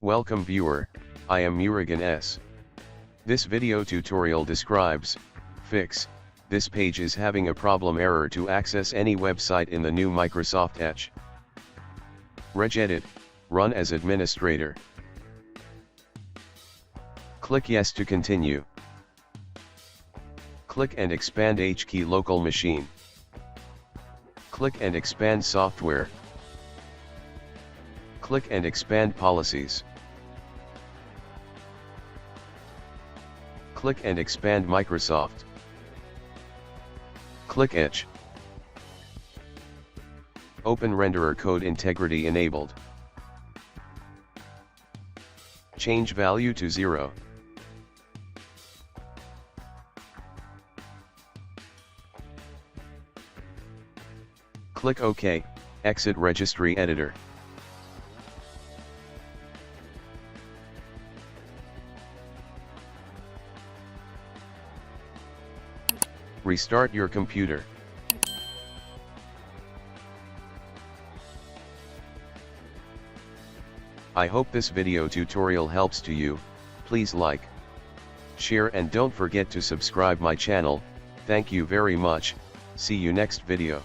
Welcome viewer, I am Murugan S. This video tutorial describes, fix, this page is having a problem error to access any website in the new Microsoft Edge. Regedit, run as administrator. Click yes to continue. Click and expand HKey local machine. Click and expand software. Click and expand policies. Click and expand Microsoft. Click Edge. Open renderer code integrity enabled. Change value to 0. Click OK, exit registry editor. Restart your computer. I hope this video tutorial helps to you. Please like, share and don't forget to subscribe my channel. Thank you very much. See you next video.